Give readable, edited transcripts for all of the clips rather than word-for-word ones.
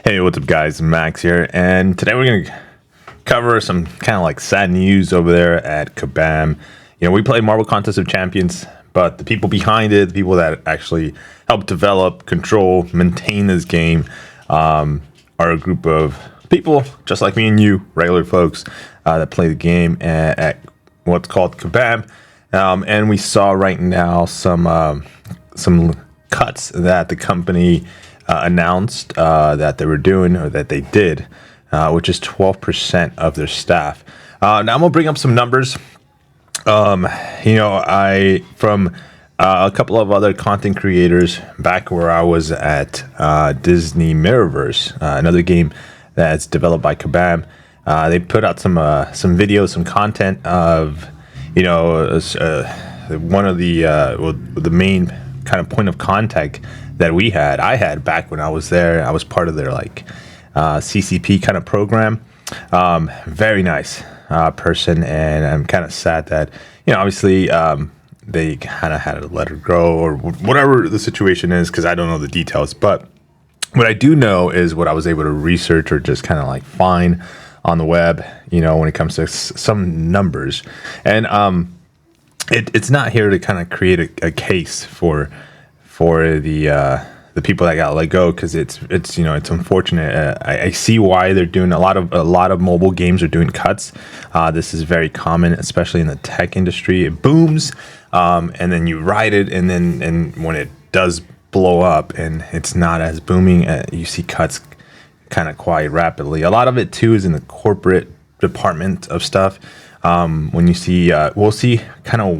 Hey, what's up, guys? Max here, and today we're gonna cover some kind of like sad news over there at Kabam. You know, we play Marvel Contest of Champions, but the people behind it, the people that actually help develop, control, maintain this game, are a group of people just like me and you, regular folks that play the game at what's called Kabam. And we saw right now some cuts that the company announced that they were doing, or that they did, which is 12% of their staff. Now I'm gonna bring up some numbers. I from a couple of other content creators back where I was at Disney Mirrorverse, another game that's developed by Kabam. They put out some videos, some content of one of the main kind of point of contact that I had back when I was there. I was part of their CCP kind of program. Very nice person, and I'm kind of sad that obviously they kind of had to let her go or whatever the situation is, because I don't know the details. But what I do know is what I was able to research or just kind of find on the web, when it comes to some numbers. And it's not here to kind of create a case for the people that got let go, because it's unfortunate. I see why they're doing a lot of mobile games are doing cuts. This is very common, especially in the tech industry. It booms, and then you ride it, and when it does blow up and it's not as booming, you see cuts kind of quite rapidly. A lot of it too is in the corporate department of stuff. When you see, we'll see kind of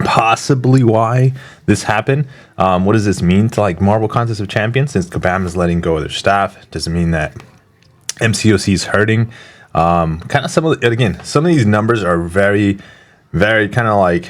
possibly why this happened. What does this mean to Marvel Contest of Champions, since Kabam is letting go of their staff? Does it mean that MCOC is hurting? Kind of some of these numbers are very, very kind of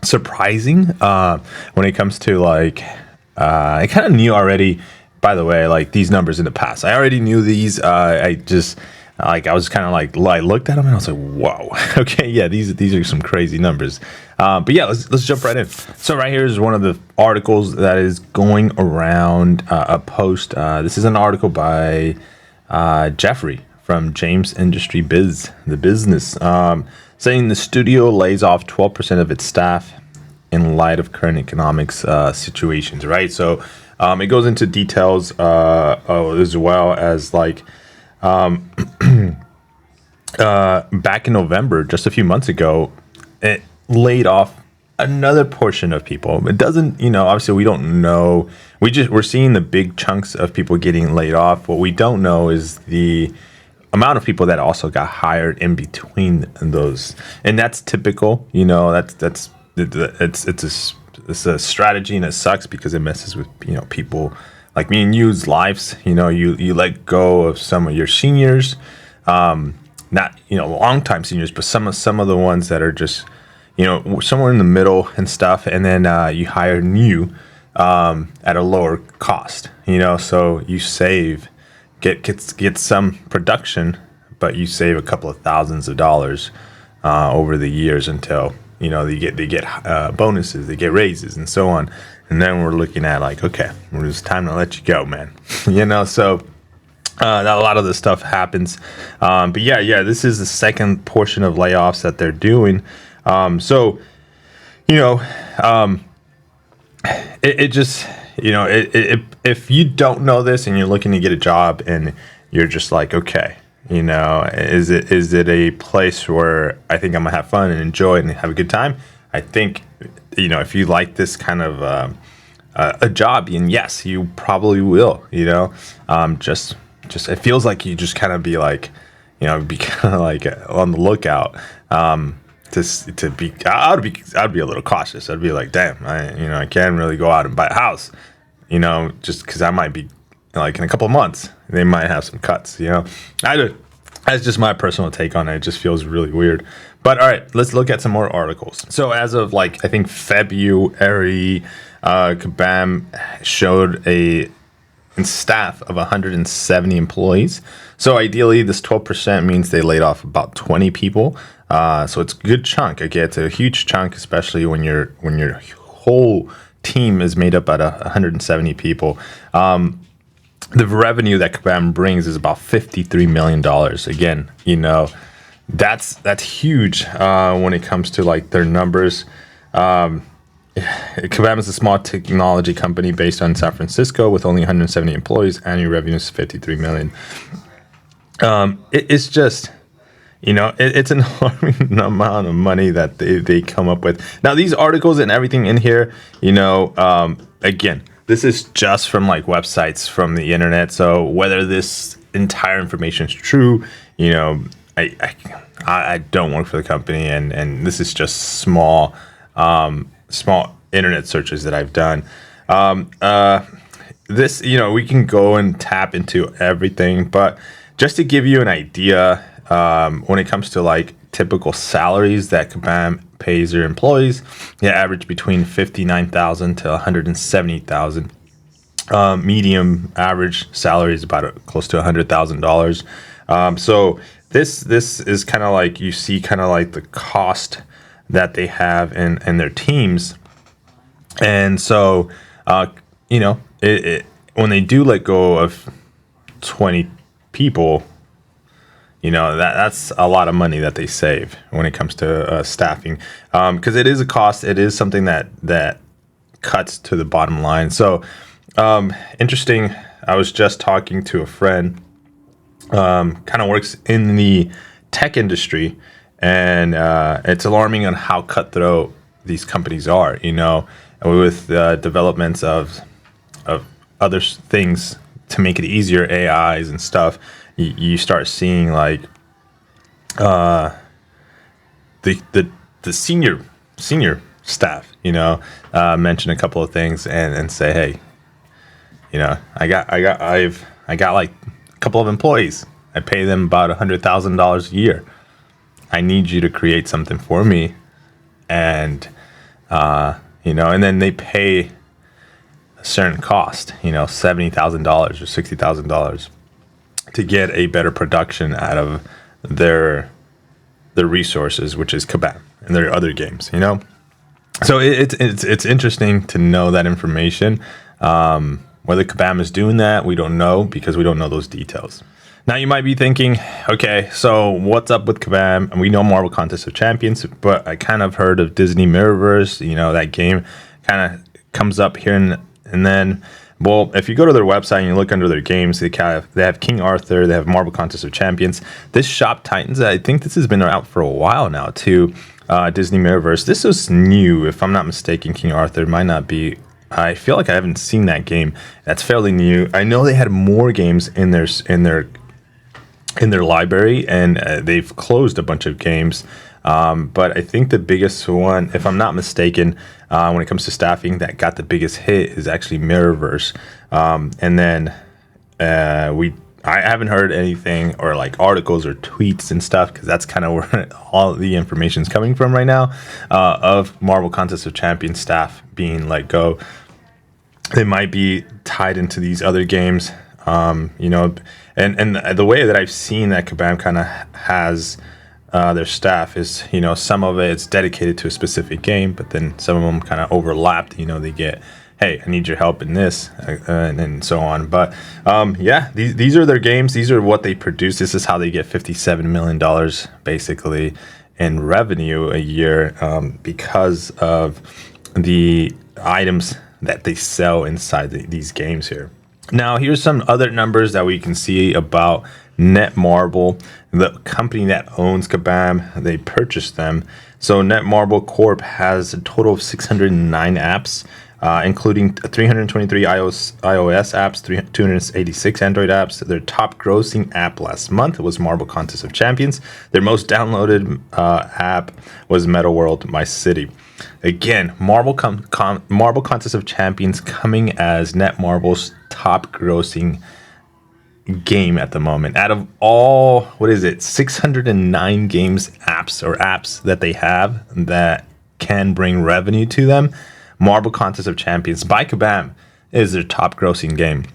surprising when it comes to I kind of knew already, by the way, these numbers in the past. I already knew these. I was kind of I looked at them and I was like, whoa, okay, yeah, these are some crazy numbers. But yeah, let's jump right in. So right here is one of the articles that is going around a post. This is an article by Jeffrey from James Industry Biz, the business, saying the studio lays off 12% of its staff in light of current economics situations, right? So it goes into details as well as back in November, just a few months ago, it laid off another portion of people. It doesn't, obviously we don't know. We're seeing the big chunks of people getting laid off. What we don't know is the amount of people that also got hired in between those, and that's typical. It's a strategy, and it sucks because it messes with people like me and you's lives. You let go of some of your seniors, not long time seniors, but some of the ones that are just somewhere in the middle and stuff, and then you hire new at a lower cost. So you save, get some production, but you save a couple of thousands of dollars over the years until they get bonuses, they get raises, and so on. And then we're looking at okay, it's time to let you go, man. So a lot of this stuff happens. But yeah, this is the second portion of layoffs that they're doing. It just, if you don't know this and you're looking to get a job and you're just okay, is it a place where I think I'm gonna have fun and enjoy and have a good time? I think, if you like this kind of a job, and yes, you probably will. Just it feels like you just kind of be be kind of on the lookout. To be, I'd be a little cautious. I'd be damn, I can't really go out and buy a house, just because I might be in a couple of months they might have some cuts. That's just my personal take on it. It just feels really weird. But all right, let's look at some more articles. So as of I think February, Kabam showed a staff of 170 employees. So ideally, this 12% means they laid off about 20 people. So it's a good chunk. Okay, it's a huge chunk, especially when your whole team is made up out of 170 people. the revenue that Kabam brings is about $53 million. Again, that's huge when it comes to like their numbers. Kabam is a small technology company based on San Francisco with only 170 employees. Annual revenue is 53 million. It's just, it's an alarming amount of money that they come up with. Now, these articles and everything in here, again, this is just from like websites from the internet. So whether this entire information is true, I don't work for the company, and this is just small internet searches that I've done. This, we can go and tap into everything, but just to give you an idea, when it comes to like typical salaries that Kabam pays their employees, they average between $59,000 to $170,000. Medium average salary is about close to $100,000. So this is kind of like, you see kind of like the cost that they have in their teams. And so, when they do let go of 20 people, that's a lot of money that they save when it comes to staffing, because it is a cost. It is something that cuts to the bottom line. So interesting. I was just talking to a friend, kind of works in the tech industry, and it's alarming on how cutthroat these companies are, with developments of other things to make it easier, AIs and stuff. You start seeing like the senior staff, mention a couple of things and say, hey, I got like a couple of employees. I pay them about $100,000 a year. I need you to create something for me, and and then they pay a certain cost, $70,000 or $60,000 to get a better production out of their resources, which is Kabam and their other games, So it's interesting to know that information. Whether Kabam is doing that, we don't know, because we don't know those details. Now you might be thinking, okay, so what's up with Kabam? And we know Marvel Contest of Champions, but I kind of heard of Disney Mirrorverse. That game kind of comes up here and then. Well, if you go to their website and you look under their games, they have King Arthur, they have Marvel Contest of Champions. This Shop Titans, I think this has been out for a while now too. Disney Mirrorverse. This is new, if I'm not mistaken. King Arthur might not be. I feel like I haven't seen that game. That's fairly new. I know they had more games in their library, and they've closed a bunch of games. But I think the biggest one, if I'm not mistaken, when it comes to staffing, that got the biggest hit is actually Mirrorverse. And then I haven't heard anything or like articles or tweets and stuff, because that's kind of where all the information is coming from right now, of Marvel Contest of Champions staff being let go. They might be tied into these other games, and the way that I've seen that Kabam kind of has their staff is, some of it's dedicated to a specific game, but then some of them kind of overlapped. They get, hey, I need your help in this, and so on. But these are their games. These are what they produce. This is how they get $57 million basically in revenue a year, because of the items that they sell inside these games here. Now, here's some other numbers that we can see about Netmarble, the company that owns Kabam. They purchased them. So Netmarble Corp has a total of 609 apps, including 323 iOS apps, 286 Android apps. Their top grossing app last month was Marvel Contest of Champions. Their most downloaded app was Meta World My City. Again, Marvel Contest of Champions coming as Netmarble's top grossing game at the moment. Out of all, 609 games, apps that they have that can bring revenue to them, Marvel Contest of Champions by Kabam is their top grossing game.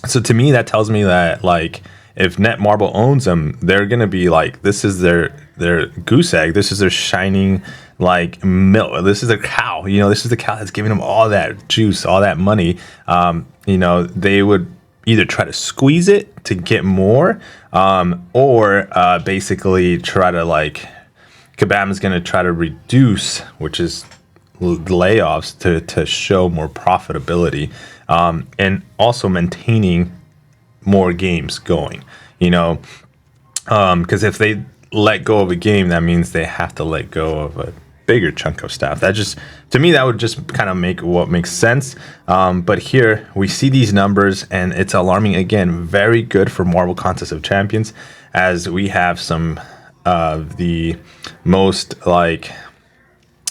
So to me, that tells me that, like, if Netmarble owns them, they're gonna be like, this is their goose egg. This is their shining, like, milk. This is their cow. This is the cow that's giving them all that juice, all that money. They would either try to squeeze it to get more, or basically try to like Kabam is going to try to reduce, which is layoffs to show more profitability, and also maintaining more games going, because if they let go of a game, that means they have to let go of a bigger chunk of staff. That just, to me, that would just kind of make what makes sense. But here we see these numbers, and it's alarming again. Very good for Marvel Contest of Champions, as we have some of the most like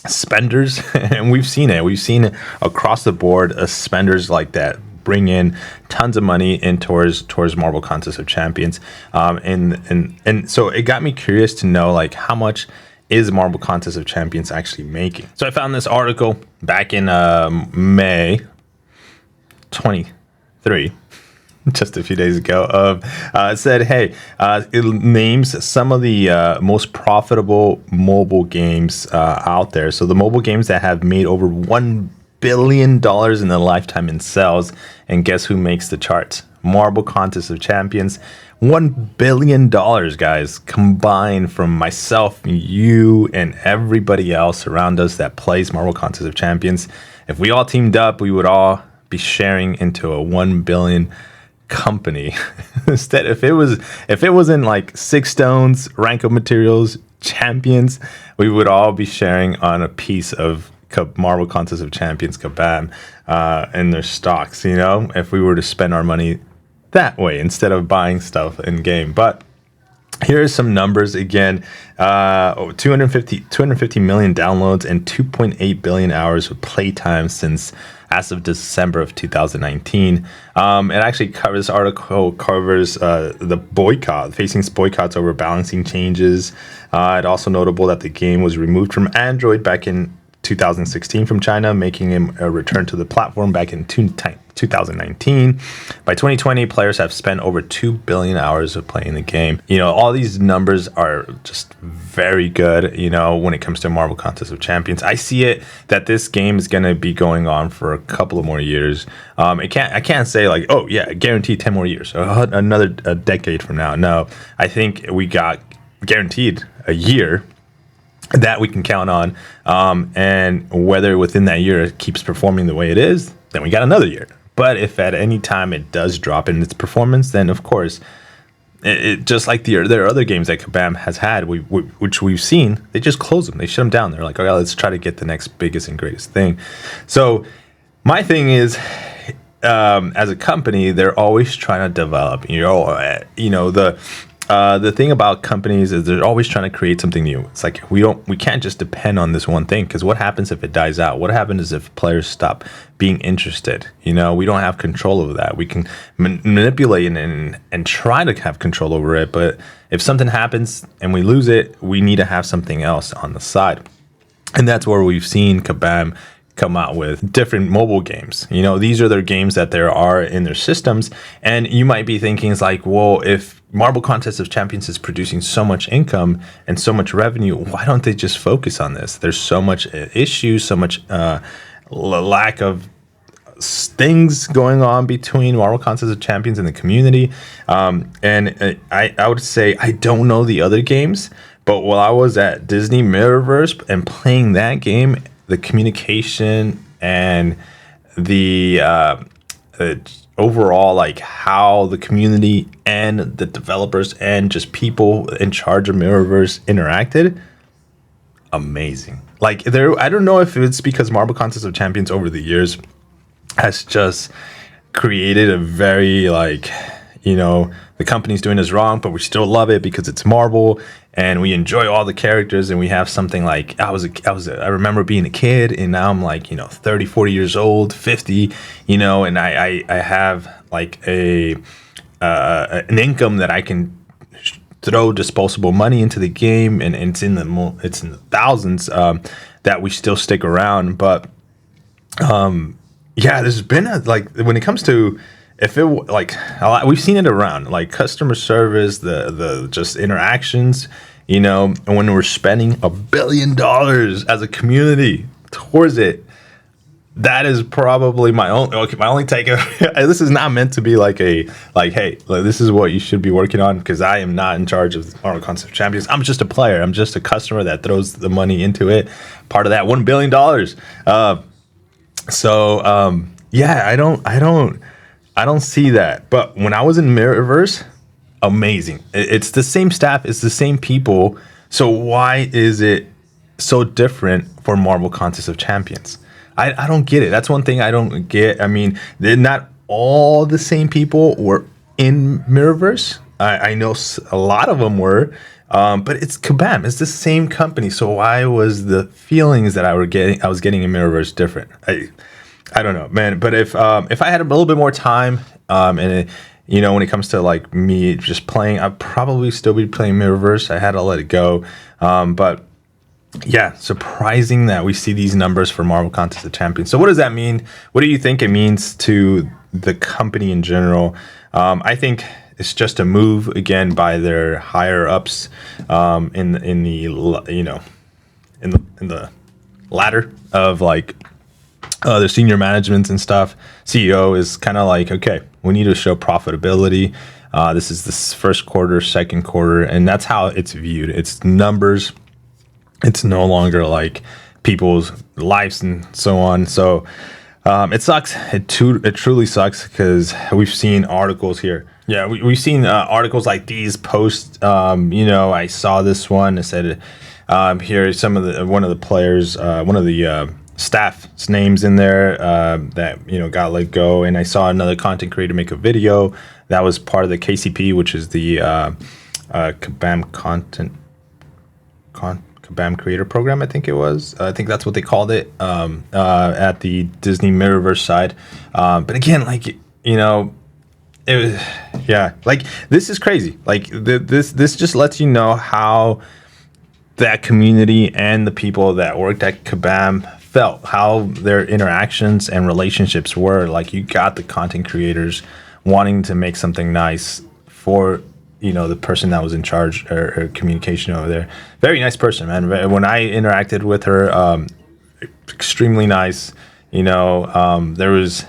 spenders, and we've seen it across the board. Spenders like that bring in tons of money in towards Marvel Contest of Champions, and so it got me curious to know like how much is Marvel Contest of Champions actually making. So I found this article back in May 23, just a few days ago, of it said, hey, it names some of the most profitable mobile games out there. So the mobile games that have made over $1 billion in the lifetime in sales, and guess who makes the charts? Marvel Contest of Champions. $1 billion, guys, combined from myself, you, and everybody else around us that plays Marvel Contest of Champions. If we all teamed up, we would all be sharing into a 1 billion company. Instead, if it wasn't like Six Stones, Ranko Materials, Champions, we would all be sharing on a piece of Marvel Contest of Champions, Kabam, and their stocks, if we were to spend our money that way instead of buying stuff in game. But here are some numbers again: 250 million downloads and 2.8 billion hours of playtime since as of December of 2019. It actually covers, this article covers the boycott, facing boycotts over balancing changes. It's also notable that the game was removed from Android back in 2016 from China, making him a return to the platform back in 2019. By 2020, players have spent over 2 billion hours of playing the game. All these numbers are just very good, when it comes to Marvel Contest of Champions. I see it that this game is going to be going on for a couple of more years. I can't say like, oh yeah, guaranteed 10 more years, or another decade from now. No, I think we got guaranteed a year that we can count on, and whether within that year it keeps performing the way it is, then we got another year. But if at any time it does drop in its performance, then of course, it just like there are other games that Kabam has had, which we've seen, they just close them, they shut them down. They're like, okay, let's try to get the next biggest and greatest thing. So my thing is, as a company, they're always trying to develop. The thing about companies is they're always trying to create something new. It's like we can't just depend on this one thing, because what happens if it dies out? What happens if players stop being interested? We don't have control over that. We can manipulate and try to have control over it, but if something happens and we lose it, we need to have something else on the side. And that's where we've seen Kabam come out with different mobile games. These are their games that there are in their systems, and you might be thinking, it's like, well, if Marvel Contest of Champions is producing so much income and so much revenue, why don't they just focus on this? There's so much issues, so much lack of things going on between Marvel Contest of Champions and the community. And I would say I don't know the other games, but while I was at Disney Mirrorverse and playing that game, the communication and the overall, like how the community and the developers and just people in charge of Mirrorverse interacted, amazing. Like I don't know if it's because Marvel Contest of Champions over the years has just created a very the company's doing this wrong, but we still love it because it's Marvel and we enjoy all the characters, and we have something like I remember being a kid, and now I'm like 30, 40 years old, 50, and I have like an income that I can throw disposable money into the game, and it's in the thousands that we still stick around. But there's been when it comes to, if it we've seen it around, like customer service, the just interactions, and when we're spending $1 billion as a community towards it, that is probably my only take. This is not meant to be like hey, like, this is what you should be working on, because I am not in charge of Marvel Contest of Champions. I'm just a player. I'm just a customer that throws the money into it. Part of that $1 billion. Yeah, I don't see that. But when I was in Mirrorverse, amazing. It's the same staff. It's the same people. So why is it so different for Marvel Contest of Champions? I don't get it. That's one thing I don't get. I mean, they're not all the same people were in Mirrorverse. I know a lot of them were, but it's Kabam. It's the same company. So why was the feelings that I was getting in Mirrorverse different? I don't know, man. But if I had a little bit more time, when it comes to like me just playing, I'd probably still be playing Mirrorverse. I had to let it go, but. Yeah, surprising that we see these numbers for Marvel Contest of Champions. So what does that mean? What do you think it means to the company in general? I think it's just a move again by their higher ups in the ladder of like their senior managements and stuff. CEO is kind of like, okay, we need to show profitability. This is the first quarter, second quarter, and that's how it's viewed. It's numbers. It's no longer like people's lives and so on. So it sucks. It truly sucks, because we've seen articles here. Yeah, we've seen articles like these post. I saw this one. It said here one of the players, one of the staff's names in there that got let go, and I saw another content creator make a video that was part of the KCP, which is the Kabam Kabam Creator Program, I think it was. I think that's what they called it at the Disney Mirrorverse side. But again, like, it was, yeah, like, this is crazy. Like, this just lets you know how that community and the people that worked at Kabam felt, how their interactions and relationships were. Like, you got the content creators wanting to make something nice for the person that was in charge or communication over there. Very nice person, man. When I interacted with her, extremely nice. There was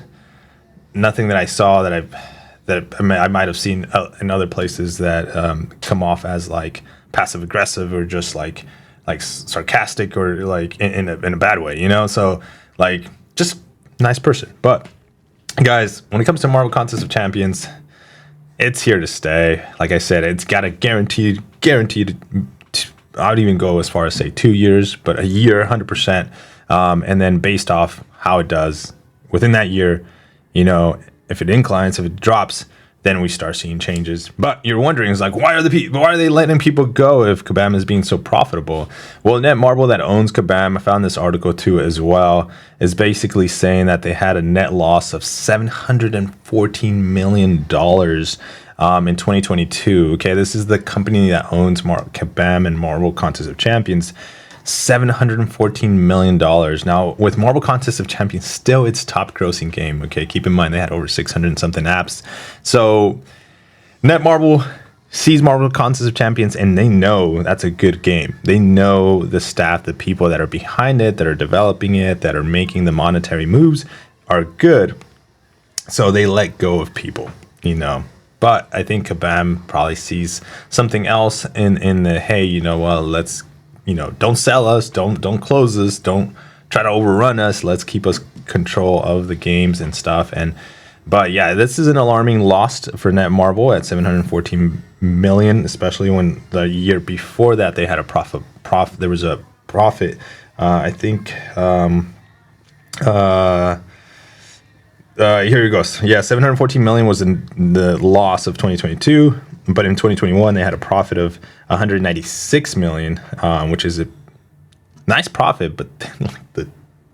nothing that I saw that I might have seen in other places that come off as like passive aggressive or just like sarcastic or like in a bad way. So like, just nice person. But guys, when it comes to Marvel Contest of Champions, it's here to stay. Like I said, it's got a guaranteed. I would even go as far as say 2 years, but a year, 100%. And then based off how it does within that year, if it inclines, if it drops, then we start seeing changes. But you're wondering, is like, why are they letting people go if Kabam is being so profitable? Well, Netmarble, that owns Kabam, I found this article too as well, is basically saying that they had a net loss of $714 million in 2022. Okay, this is the company that owns Kabam and Marvel Contest of Champions. $714 million. Now, with Marvel Contest of Champions still its top grossing game, okay? Keep in mind they had over 600 and something apps. So Netmarble sees Marvel Contest of Champions and they know that's a good game. They know the staff, the people that are behind it, that are developing it, that are making the monetary moves are good. So they let go of people, But I think Kabam probably sees something else in the, hey, let's don't sell us, don't close us, don't try to overrun us. Let's keep us control of the games and stuff. But yeah, this is an alarming loss for Netmarble at 714 million, especially when the year before that they had a profit. There was a profit. I think. Here it goes. Yeah, 714 million was in the loss of 2022. But in 2021, they had a profit of 196 million, which is a nice profit, but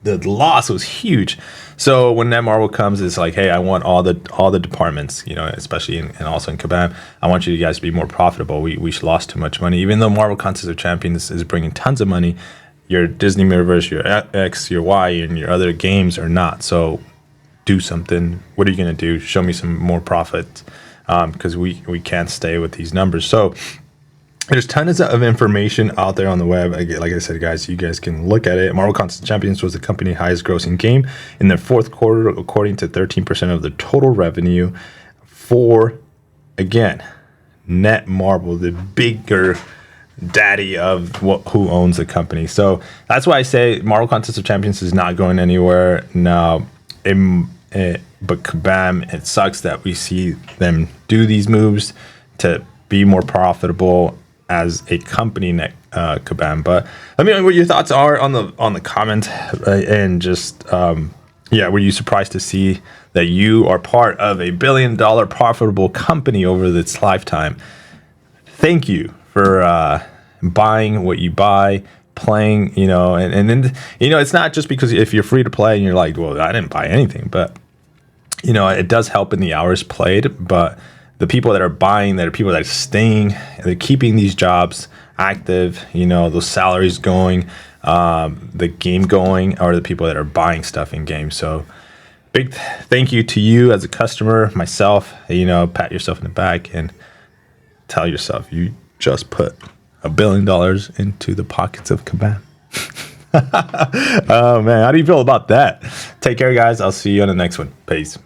the loss was huge. So when Netmarble comes, it's like, hey, I want all the departments, especially and also in Kabam, I want you guys to be more profitable. We lost too much money, even though Marvel Contest of Champions is bringing tons of money. Your Disney Mirrorverse, your X, your Y, and your other games are not. So do something. What are you going to do? Show me some more profit. Because we can't stay with these numbers. So There's tons of information out there on the web. Like I said, guys, you guys can look at it. Marvel Contest Champions was the company's highest grossing game in their fourth quarter, according to 13% of the total revenue for, again, Netmarble, the bigger daddy of who owns the company. So that's why I say Marvel Contest of Champions is not going anywhere now. But Kabam, it sucks that we see them do these moves to be more profitable as a company, Kabam. But let me know what your thoughts are on the comment, and just were you surprised to see that you are part of a $1 billion profitable company over its lifetime? Thank you for buying what you buy, playing, and then it's not just because if you're free to play and you're like, well, I didn't buy anything, but it does help in the hours played, but the people that are buying, that are people that are staying, they're keeping these jobs active, those salaries going, the game going, are the people that are buying stuff in games. So big thank you to you as a customer, myself, pat yourself in the back and tell yourself you just put $1 billion into the pockets of Kabam. Oh man, how do you feel about that? Take care, guys. I'll see you on the next one. Peace.